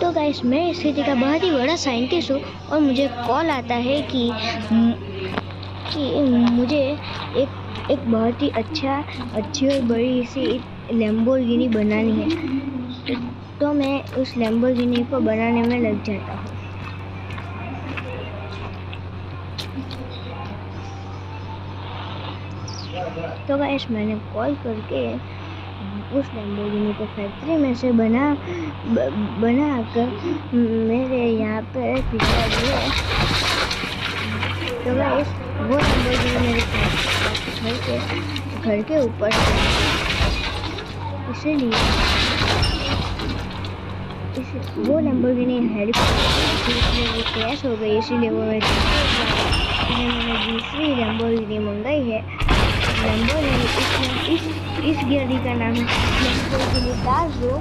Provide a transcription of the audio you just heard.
तो गाइस मैं इस सिटी का बहुत ही बड़ा साइंटिस्ट हूँ और मुझे कॉल आता है कि मुझे एक बहुत ही अच्छी और बड़ी सी लैम्बोर्गिनी बनानी है। तो मैं उस लैम्बोर्गिनी को बनाने में लग जाता हूँ। तो गाइस मैंने कॉल करके उस लैम्बोर्गिनी को फैक्ट्री में से बनाकर मेरे यहाँ पे भिजवा दिया। तो गाइस वो लैम्बोर्गिनी मेरे घर के ऊपर इसीलिए वो लैम्बोर्गिनी हेलीकॉप्टर वो क्रैश हो गई, इसीलिए वो मैंने दूसरी लैम्बोर्गिनी मंगाई है। लैम्बोर्गिनी इस गाड़ी का नाम है लैम्बोर्गिनी ताज़ो।